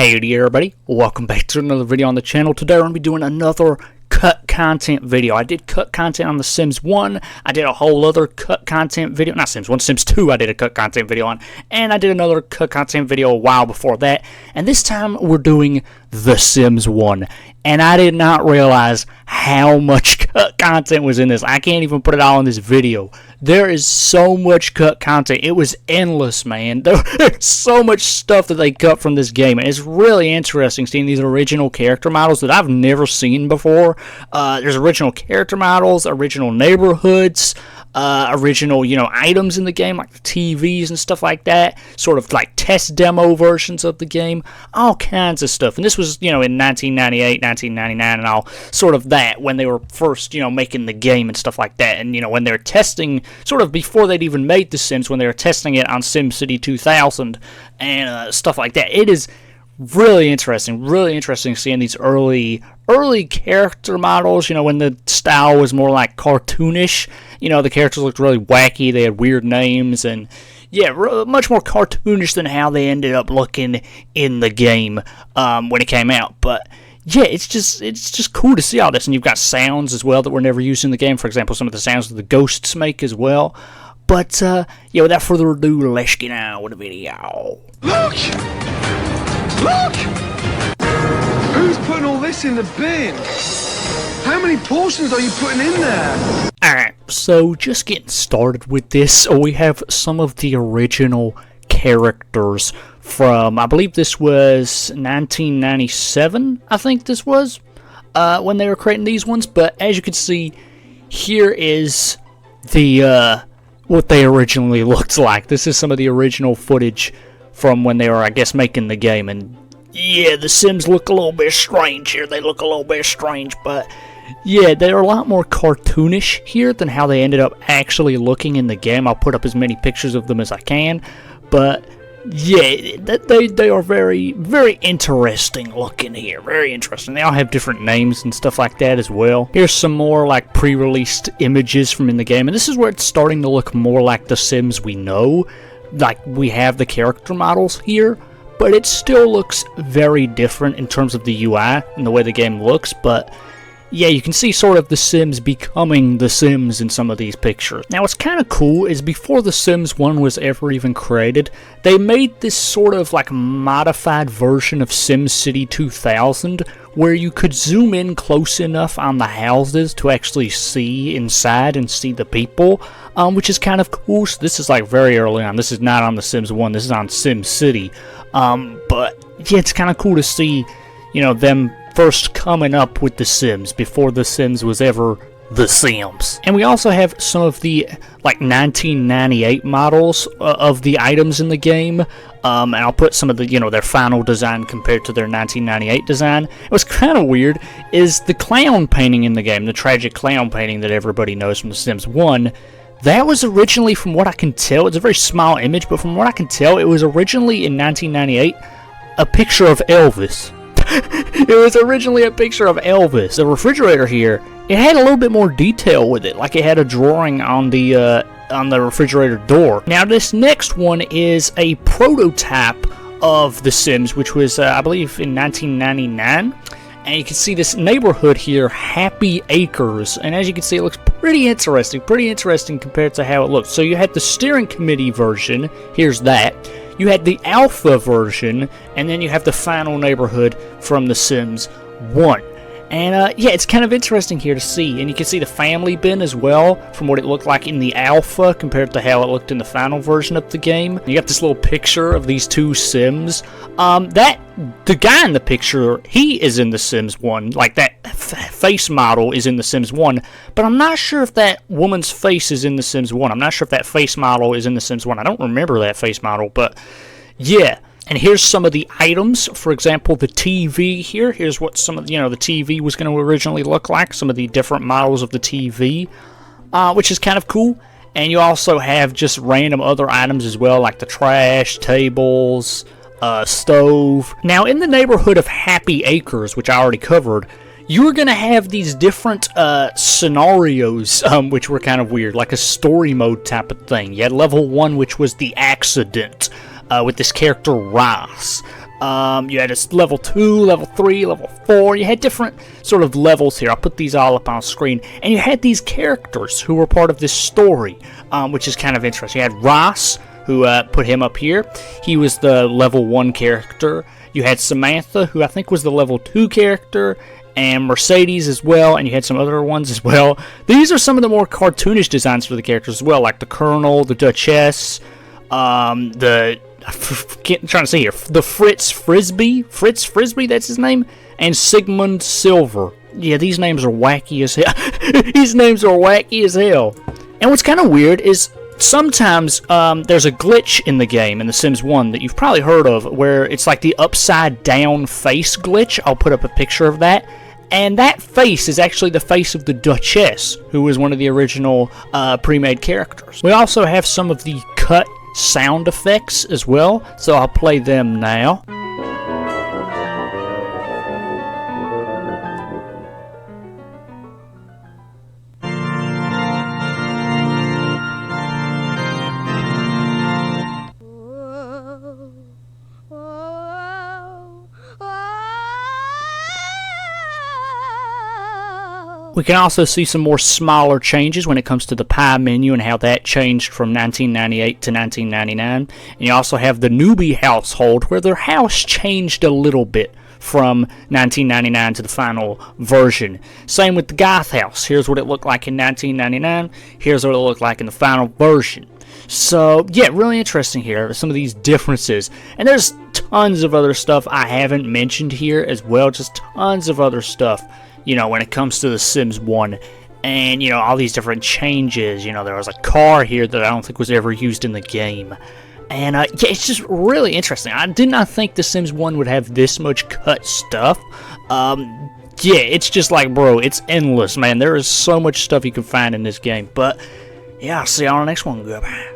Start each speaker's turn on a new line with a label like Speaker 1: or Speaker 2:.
Speaker 1: Howdy everybody, welcome back to another video on the channel. Today we're going to be doing another cut content video. I did cut content on The Sims 1, I did a whole other cut content video, not Sims 1, Sims 2 I did a cut content video on, and I did another cut content video a while before that, and this time we're doing The Sims 1, and I did not realize how much cut content was in this. I can't even put it all in this video. There is so much cut content. It was endless, man. There's so much stuff that they cut from this game. And it's really interesting seeing these original character models that I've never seen before. There's original character models, original neighborhoods, original, items in the game, like the TVs and stuff like that. Sort of like test demo versions of the game. All kinds of stuff. And this was, in 1998, 1999 and all, sort of that, when they were first, making the game and stuff like that. And, when they were testing, sort of before they'd even made The Sims, when they were testing it on SimCity 2000 and stuff like that. It is really interesting seeing these early character models, when the style was more like cartoonish. The characters looked really wacky, they had weird names, and yeah, much more cartoonish than how they ended up looking in the game when it came out. But yeah, it's just cool to see all this, and you've got sounds as well that were never used in the game. For example, some of the sounds that the ghosts make as well. But yeah, without further ado, let's get on with the video.
Speaker 2: Look! Who's putting all this in the bin? How many portions are you putting in there?
Speaker 1: Alright, so just getting started with this, we have some of the original characters from, I believe this was 1997, I think this was, when they were creating these ones. But as you can see, here is the, what they originally looked like. This is some of the original footage from when they were, I guess, making the game. And yeah, the Sims look a little bit strange here. They look a little bit strange, but yeah, they're a lot more cartoonish here than how they ended up actually looking in the game. I'll put up as many pictures of them as I can, but yeah, they are very, very interesting looking here. Very interesting. They all have different names and stuff like that as well. Here's some more like pre-released images from in the game, and this is where it's starting to look more like The Sims we know. Like, we have the character models here, but it still looks very different in terms of the UI and the way the game looks. But yeah, you can see sort of The Sims becoming The Sims in some of these pictures. Now, what's kind of cool is before The Sims 1 was ever even created, they made this sort of like modified version of SimCity 2000 where you could zoom in close enough on the houses to actually see inside and see the people, which is kind of cool. So this is like very early on. This is not on The Sims 1, this is on SimCity. But yeah, it's kind of cool to see, them first coming up with The Sims before The Sims was ever The Sims. And we also have some of the like 1998 models of the items in the game. And I'll put some of the, their final design compared to their 1998 design. What's kind of weird is the clown painting in the game, the tragic clown painting that everybody knows from The Sims 1. That was originally, from what I can tell, it's a very small image, but from what I can tell, it was originally in 1998 a picture of Elvis. It was originally a picture of Elvis. The refrigerator here, it had a little bit more detail with it, like it had a drawing on the refrigerator door. Now this next one is a prototype of The Sims, which was I believe in 1999. And you can see this neighborhood here, Happy Acres, and as you can see, it looks pretty interesting compared to how it looks. So you had the steering committee version, here's that. You had the alpha version, and then you have the final neighborhood from The Sims 1. And yeah, it's kind of interesting here to see, and you can see the family bin as well from what it looked like in the alpha compared to how it looked in the final version of the game. You got this little picture of these two Sims. The guy in the picture, he is in The Sims 1, like that face model is in The Sims 1, but I'm not sure if that woman's face is in The Sims 1. I'm not sure if that face model is in The Sims 1. I don't remember that face model, but yeah. And here's some of the items. For example, the TV here. Here's what some of the TV was going to originally look like. Some of the different models of the TV, which is kind of cool. And you also have just random other items as well, like the trash, tables, stove. Now, in the neighborhood of Happy Acres, which I already covered, you were going to have these different scenarios, which were kind of weird, like a story mode type of thing. You had level 1, which was the accident. With this character Ross. You had a level 2, level 3, level 4. You had different sort of levels here. I'll put these all up on screen. And you had these characters who were part of this story, which is kind of interesting. You had Ross, who put him up here. He was the level 1 character. You had Samantha, who I think was the level 2 character, and Mercedes as well, and you had some other ones as well. These are some of the more cartoonish designs for the characters as well, like the Colonel, the Duchess, I'm trying to see here, the Fritz Frisbee, that's his name, and Sigmund Silver. Yeah, these names are wacky as hell. These names are wacky as hell. And what's kind of weird is sometimes there's a glitch in the game, in The Sims 1, that you've probably heard of, where it's like the upside down face glitch. I'll put up a picture of that. And that face is actually the face of the Duchess, who was one of the original pre-made characters. We also have some of the cut sound effects as well, so I'll play them now. We can also see some more smaller changes when it comes to the pie menu and how that changed from 1998 to 1999. And you also have the newbie household, where their house changed a little bit from 1999 to the final version. Same with the Goth house. Here's what it looked like in 1999. Here's what it looked like in the final version. So, yeah, really interesting here, some of these differences. And there's tons of other stuff I haven't mentioned here as well, just tons of other stuff, you know, when it comes to The Sims 1. And, you know, all these different changes. You know, there was a car here that I don't think was ever used in the game. And, yeah, it's just really interesting. I did not think The Sims 1 would have this much cut stuff. Yeah, it's just like, bro, it's endless, man. There is so much stuff you can find in this game. But, yeah, I'll see you on the next one. Goodbye.